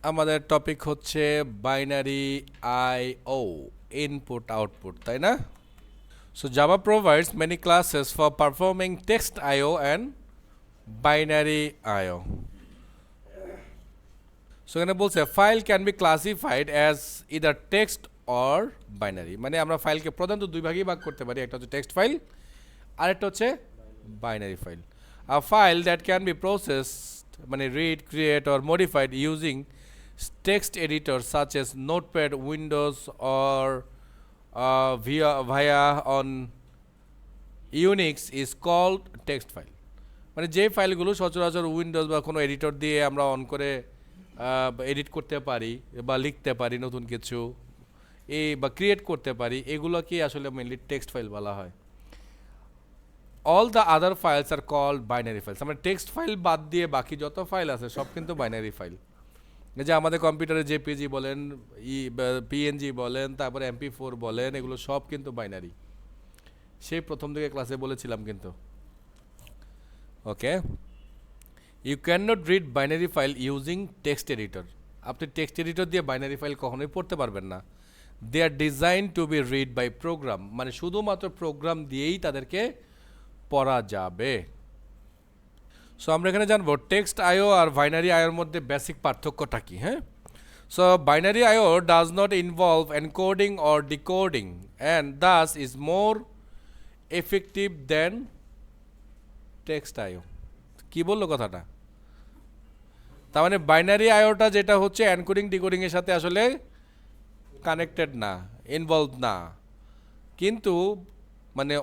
আমাদের টপিক হচ্ছে বাইনারি আইও input output তাই না so Java provides many classes for performing text IO and binary IO so এখানে বলছে file can be classified as either text or binary মানে আমরা ফাইলকে প্রধানত দুই ভাগেই ভাগ করতে পারি একটা হচ্ছে টেক্সট ফাইল আরেকটা হচ্ছে binary file a file that can be processed মানে read create or modified using text editor such as Notepad, Windows, or via on Unix is called text file. মানে যে ফাইলগুলো সচরাচর উইন্ডোজ বা কোনো এডিটর দিয়ে আমরা অন করে এডিট করতে পারি বা লিখতে পারি নতুন কিছু বা ক্রিয়েট করতে পারি এগুলোকে আসলে মেইনলি টেক্সট ফাইল বলা হয় all the other files are called binary files আমরা টেক্সট ফাইল বাদ দিয়ে বাকি যত ফাইল আছে সব কিন্তু বাইনারি ফাইল যে আমাদের কম্পিউটারে জেপিজি বলেন পিএনজি বলেন তারপরে MP4 বলেন এগুলো সব কিন্তু বাইনারি সেই প্রথম দিকে ক্লাসে বলেছিলাম কিন্তু okay you can not read binary file using text editor আপনি টেক্সট এডিটর দিয়ে বাইনারি ফাইল কখনোই পড়তে পারবেন না they are design to be read by program মানে শুধুমাত্র প্রোগ্রাম দিয়েই তাদেরকে পড়া যাবে সো আমরা এখানে জানবো টেক্সট আইও আর বাইনারি আইওর মধ্যে বেসিক পার্থক্যটা কি হ্যাঁ so binary IO does not involve encoding or decoding and thus is more effective than text IO কি বললো কথাটা তার মানে বাইনারি আইওটা যেটা হচ্ছে এনকোডিং ডিকোডিং এর সাথে আসলে কানেক্টেড না ইনভলভ না কিন্তু মানে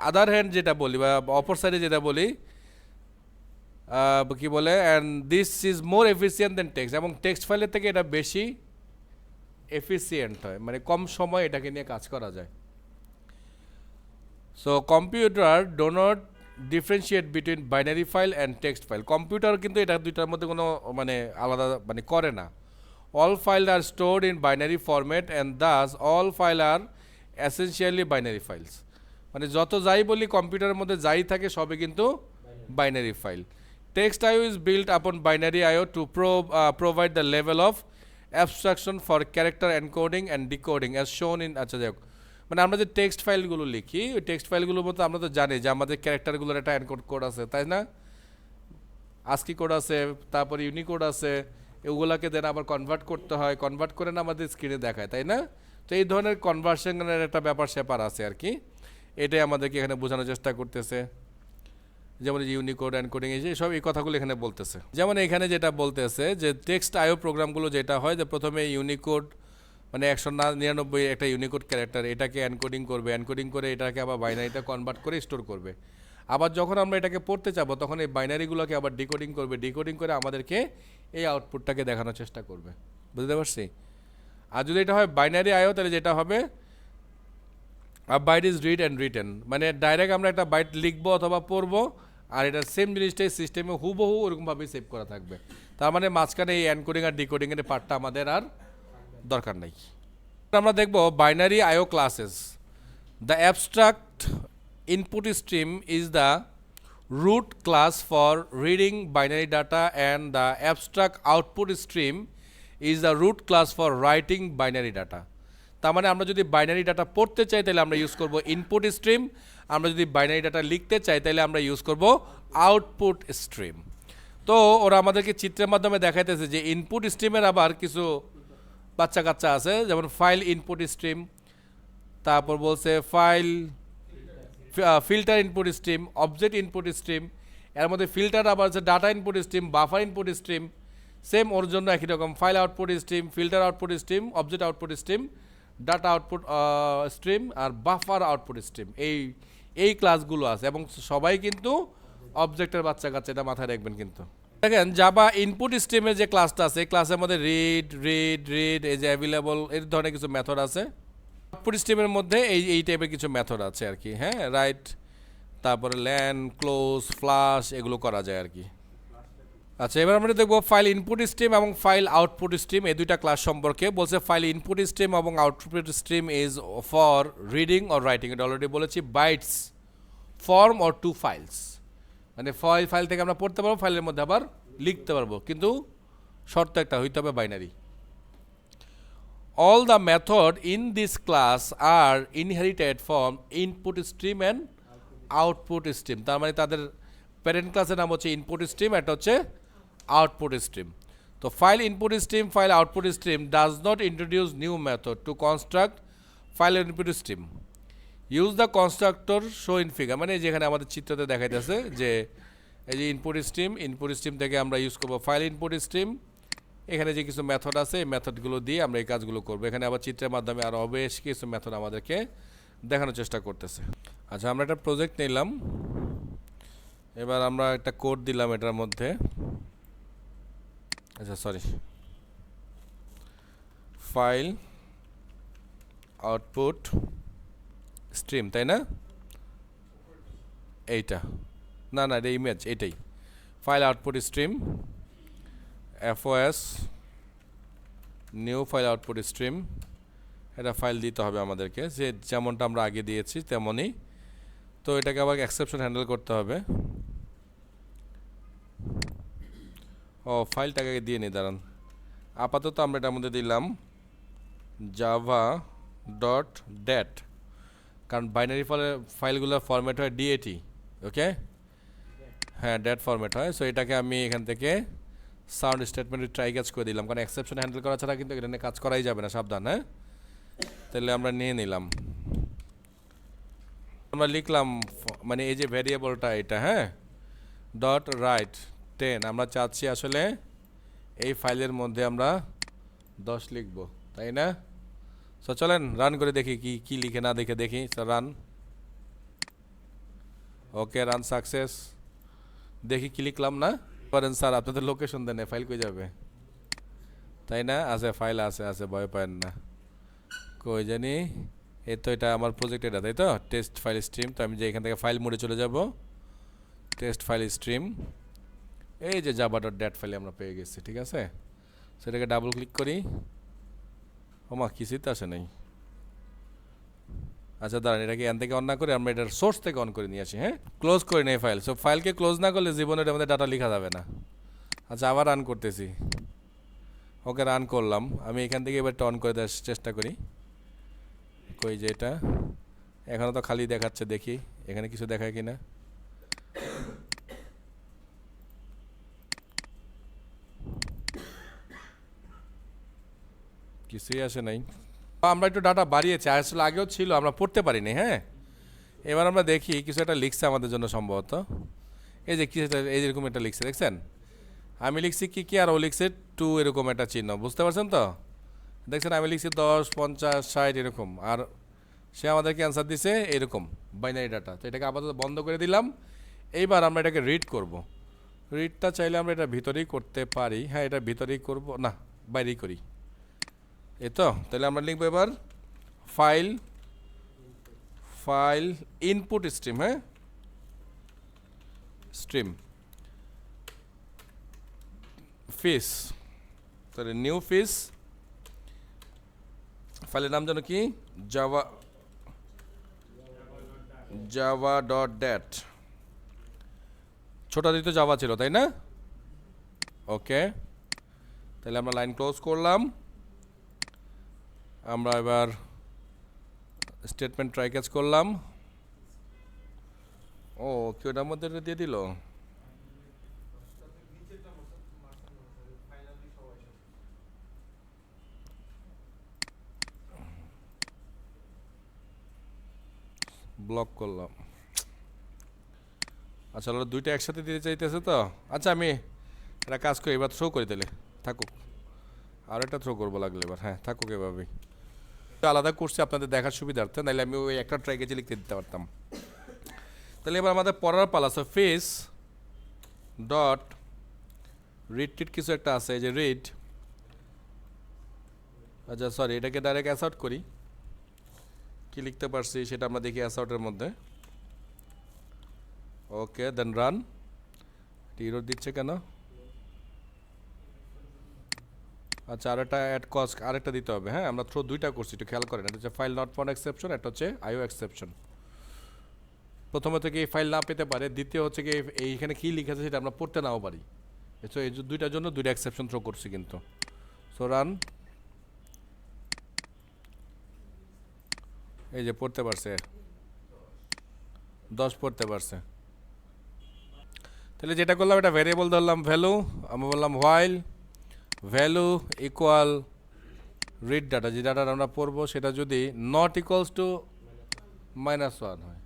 আদার হ্যান্ড যেটা বলি বা অপর সাইডে যেটা বলি কি বলে and this is more efficient than text এবং টেক্সট ফাইলের থেকে এটা বেশি এফিসিয়েন্ট হয় মানে কম সময় এটাকে নিয়ে কাজ করা যায় so computer do not differentiate between binary file and text file computer কিন্তু এটা দুইটার মধ্যে কোনো মানে আলাদা মানে করে না all file are stored in binary format and thus all file are essentially binary files মানে যত যাই বলি কম্পিউটারের মধ্যে যাই থাকে সবই কিন্তু binary file Text IO is built upon binary IO to provide the level of abstraction for character encoding and decoding as shown in আচ্ছা যাই হোক মানে আমরা যে টেক্সট ফাইলগুলো লিখি ওই টেক্সট ফাইলগুলোর মধ্যে আমরা তো জানি যে আমাদের ক্যারেক্টারগুলোর একটা এনকোড কোড আছে তাই না ASCII কোড আছে তারপর ইউনিকোড আছে এগুলোকে দেন আবার কনভার্ট করতে হয় কনভার্ট করে না আমাদের স্ক্রিনে দেখায় তাই না তো এই ধরনের কনভার্সনের একটা ব্যাপার স্যাপার আছে আর কি এটাই আমাদেরকে এখানে বোঝানোর চেষ্টা করতেছে যেমন ইউনিকোড এনকোডিং এই সব এই কথাগুলো এখানে বলতেছে যেমন এখানে যেটা বলতেছে যে টেক্সট আইও প্রোগ্রামগুলো যেটা হয় যে প্রথমে ইউনিকোড মানে 199 একটা ইউনিকোড ক্যারেক্টার এটাকে এনকোডিং করবে এনকোডিং করে এটাকে আবার বাইনারিটা কনভার্ট করে স্টোর করবে আবার যখন আমরা এটাকে পড়তে চাবো তখন এই বাইনারিগুলোকে আবার ডিকোডিং করবে ডিকোডিং করে আমাদেরকে এই আউটপুটটাকে দেখানোর চেষ্টা করবে বুঝতে পারছি আর যদি এটা হয় বাইনারি আইও তাহলে যেটা হবে a byte is read and written মানে ডাইরেক্ট আমরা একটা বাইট লিখবো অথবা পড়বো আর এটা সেম জিনিসটাই সিস্টেমে হুবহু ওরকমভাবেই সেভ করা থাকবে তার মানে মাঝখানে এই এনকোডিং আর ডিকোডিংয়ের পার্টটা আমাদের আর দরকার নেই আমরা দেখব binary IO classes the abstract input stream is the root class for reading binary data and the abstract output stream is the root class for writing binary data তার মানে আমরা যদি বাইনারি ডাটা পড়তে চাই তাহলে আমরা ইউজ করব input stream আমরা যদি বাইনারি ডাটা লিখতে চাই তাহলে আমরা ইউজ করব আউটপুট স্ট্রিম তো ওরা আমাদেরকে চিত্রের মাধ্যমে দেখাইতেছে যে ইনপুট স্ট্রিমের আবার কিছু বাচ্চা কাচ্চা আছে যেমন ফাইল ইনপুট স্ট্রিম তারপর বলছে filter input stream object input stream এর মধ্যে ফিল্টার আবার আছে data input stream buffer input stream same ওর জন্য একই রকম file output stream filter output stream object output stream data output stream আর বাফার আউটপুট স্ট্রিম এই ক্লাসগুলো আছে এবং সবাই কিন্তু অবজেক্টের বাচ্চা কাচ্চা এটা মাথায় রাখবেন কিন্তু দেখেন জাভা ইনপুট স্ট্রিমের যে ক্লাসটা আছে ক্লাসের মধ্যে রিড এই যে অ্যাভেলেবল এই ধরনের কিছু মেথড আছে আউটপুট স্ট্রিমের মধ্যে এই টাইপের কিছু মেথড আছে আর কি হ্যাঁ রাইট তারপরে ল্যান্ড ক্লোজ ফ্লাশ এগুলো করা যায় আর কি আচ্ছা এবার আমরা দেখব ফাইল ইনপুট স্ট্রিম এবং ফাইল আউটপুট স্ট্রিম এই দুইটা ক্লাস সম্পর্কে বলছে ফাইল ইনপুট স্ট্রিম এবং output stream is for reading or writing এটা অলরেডি বলেছি bytes from or to files মানে ফাইল থেকে আমরা পড়তে পারবো ফাইলের মধ্যে আবার লিখতে পারবো কিন্তু শর্ত একটা হইতে হবে binary. All the method in this class are inherited from input stream and output stream. তার মানে তাদের প্যারেন্ট ক্লাসের নাম হচ্ছে ইনপুট স্ট্রিম, এটা হচ্ছে আউটপুট স্ট্রিম। তো file input stream, file output stream does not introduce new method two construct file input stream. Use the constructor show in figure, মানে যেখানে আমাদের চিত্রতে দেখাইতেছে যে এই যে ইনপুট স্ট্রিম থেকে আমরা ইউজ করবো ফাইল ইনপুট স্ট্রিম। এখানে যে কিছু মেথড আছে এই মেথডগুলো দিয়ে আমরা এই কাজগুলো করবো। এখানে আবার চিত্রের মাধ্যমে আরও বেশ কিছু মেথড আমাদেরকে দেখানোর চেষ্টা করতেছে। আচ্ছা, আমরা একটা প্রজেক্ট নিলাম, এবার আমরা একটা কোড দিলাম এটার মধ্যে। আচ্ছা সরি, ফাইল আউটপুট স্ট্রিম, তাই না? এইটা না এটা ইমেজ, এটাই file output stream, FOS new file output stream. এটা ফাইল দিতে হবে আমাদেরকে, যে যেমনটা আমরা আগে দিয়েছি তেমনই। তো এটাকে আবার এক্সেপশন হ্যান্ডেল করতে হবে। ও ফাইলটাকে দিয়ে নিই, দাঁড়ান। আপাতত আমরা এটার মধ্যে দিলাম java.dat, কারণ বাইনারি ফাইলগুলোর ফরম্যাট হয় DAT, ওকে? হ্যাঁ, ড্যাট ফরম্যাট হয়। সো এটাকে আমি এখান থেকে সাউন্ড স্টেটমেন্টে ট্রাই ক্যাচ করে দিলাম, কারণ এক্সেপশন হ্যান্ডেল করা ছাড়া কিন্তু এখানে কাজ করাই যাবে না, সাবধান। হ্যাঁ, তাহলে আমরা নিয়ে নিলাম, আমরা লিখলাম মানে এই যে ভ্যারিয়েবলটা এটা, হ্যাঁ, ডট রাইট 10। আমরা চাচ্ছি আসলে এই ফাইলের মধ্যে আমরা 10 লিখব, তাই না? সো চলেন রান করে দেখি কি লিখে, না দেখে দেখি। রান, ওকে, রান সাকসেস। দেখি কি লিখলাম না পারেন স্যার, আপনাদের লোকেশন দেন, ফাইল কই যাবে, তাই না? আছে, ফাইল আছে, ভয় পাবেন না। কই জানি, এই তো এটা আমার প্রজেক্ট, এটা তাই তো, টেস্ট ফাইল স্ট্রিম। তো আমি যে এখান থেকে ফাইল মোডে চলে যাব, টেস্ট ফাইল স্ট্রিম, এই যে java.dat ফাইলে আমরা পেয়ে গেছি, ঠিক আছে? সেটাকে ডাবল ক্লিক করি, ওমা কিছুই তো আসে নাই। আচ্ছা দাঁড়ান, এটাকে এখান থেকে অন না করে আমরা এটার সোর্স থেকে অন করে নিয়ে আসি। হ্যাঁ, ক্লোজ করে নেই ফাইল। সো ফাইলকে ক্লোজ না করলে জীবনে এটার মধ্যে ডাটা লেখা যাবে না। আচ্ছা, আবার রান করতেছি, ওকে, রান করলাম। আমি এখান থেকে এবার অন করে দেওয়ার চেষ্টা করি। কই যে এটা এখনও তো খালি দেখাচ্ছে, দেখি এখানে কিছু দেখায় কিনা। কিছুই আসে নাই। আমরা একটু ডাটা বাড়িয়েছি, আসলে আগেও ছিল, আমরা পড়তে পারিনি। হ্যাঁ, এবার আমরা দেখি কিছু একটা লিখছে আমাদের জন্য সম্ভবত। এই যে কিছু এই যেরকম একটা লিখছে, দেখছেন? আমি লিখছি কি আর ও লিখছে 2, এরকম একটা চিহ্ন, বুঝতে পারছেন তো? দেখছেন, আমি লিখছি 10, 50, 60 এরকম, আর সে আমাদেরকে অ্যান্সার দিছে এরকম বাইনারি ডাটা। তো এটাকে আপাতত বন্ধ করে দিলাম। এইবার আমরা এটাকে রিড করব। রিডটা চাইলে আমরা এটা ভিতরেই করতে পারি। হ্যাঁ, এটা ভিতরেই করব, না বাইরেই করি, এই তো। তাহলে আমরা লিখবো এবার ফাইল ইনপুট স্ট্রিম, হ্যাঁ, স্ট্রিম ফিস, তাহলে নিউ ফিস, ফাইলের নাম যেন কি, java.dat। ছোটা দিতে জাভা ছিল, তাই না? ওকে, তাহলে আমরা লাইন ক্লোজ করলাম। আমরা এবার স্টেটমেন্ট ট্রাই ক্যাচ করলাম। ও কি ওটার মধ্যে দিয়ে দিল? ব্লক করলাম। আচ্ছা, দুইটা একসাথে দিতে চাইতেছে তো। আচ্ছা, আমি একটা কাজ করি, এবার থ্রো করে দিলে থাকুক, আর একটা থ্রো করবো লাগলে এবার। হ্যাঁ, থাকুক এভাবেই। আলাদা করছি আপনাদের দেখার সুবিধার্থে, নাহলে আমি ওই একটা ট্রাই গেছে লিখতে দিতে পারতাম। তাহলে এবার আমাদের পড়ার পালা। আছে ফেস ডট রিড টিড কিছু একটা আছে, এই যে রিড। আচ্ছা সরি, এটাকে ডাইরেক্ট অ্যাসাউট করি, কি লিখতে পারছি সেটা আমরা দেখি অ্যাসাউটের মধ্যে। ওকে, দেন রান। এরর দিচ্ছে কেন? আচ্ছা, আরেকটা অ্যাড কস্ট আরেকটা দিতে হবে। হ্যাঁ, আমরা থ্রো দুইটা করছি, একটু খেয়াল করেন। এটা হচ্ছে ফাইল নট ফাউন্ড এক্সেপশন, একটা হচ্ছে আইও এক্সেপশন। প্রথমত কি এই ফাইল না পেতে পারে, দ্বিতীয় হচ্ছে কি এইখানে কী লিখেছে সেটা আমরা পড়তে নাও পারি। সো এই দুইটার জন্য দুইটা এক্সেপশন থ্রো করছি কিন্তু। সো রান, এই যে পড়তে পারছে 10 পড়তে পারছে। তাহলে যেটা করলাম, এটা ভ্যারিয়েবল ধরলাম ভ্যালু, আমি বললাম while value equal read data, যে ডাটা আমরা পড়বো সেটা যদি নট ইকুয়ালস টু -1 হয়,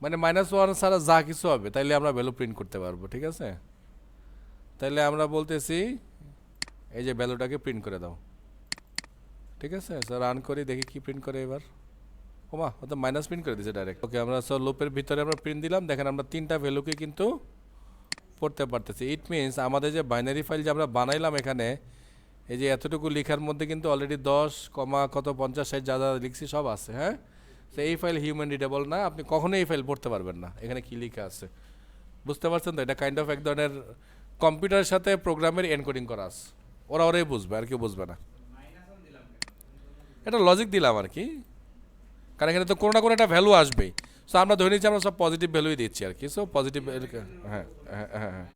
মানে -1 ছাড়া যা কিছু হবে তাইলে আমরা ভ্যালু প্রিন্ট করতে পারবো। ঠিক আছে, তাইলে আমরা বলতেছি এই যে ভ্যালুটাকে প্রিন্ট করে দাও। ঠিক আছে, স্যার রান করি দেখি কি প্রিন্ট করে এবার। ওমা, ও তো মাইনাস প্রিন্ট করে দিয়েছে ডাইরেক্ট। ওকে, আমরা সব লুপের ভিতরে আমরা প্রিন্ট দিলাম, দেখেন আমরা 3টা ভ্যালুকে কিন্তু পড়তে পারতেছি। ইট মিনস আমাদের যে বাইনারি ফাইল যে আমরা বানাইলাম এখানে, এই যে এতটুকু লেখার মধ্যে কিন্তু অলরেডি 10, কত 50, 60 যা যা লিখছি সব আছে। হ্যাঁ, তো এই ফাইল হিউম্যান রিডেবল না, আপনি কখনোই এই ফাইল পড়তে পারবেন না। এখানে কি লেখা আছে বুঝতে পারছেন তো? এটা কাইন্ড অফ এক ধরনের কম্পিউটারের সাথে প্রোগ্রামের এনকোডিং করা আছে, ওরাই বুঝবে, আর কেউ বুঝবে না। এটা লজিক দিলাম আর কি, কারণ এখানে তো কোনো না কোনো একটা ভ্যালু আসবেই। সো আমরা ধরে নিচ্ছি আমরা সব পজিটিভ ভ্যালুই দিচ্ছি আর কি। সো পজিটিভ, হ্যাঁ হ্যাঁ হ্যাঁ হ্যাঁ।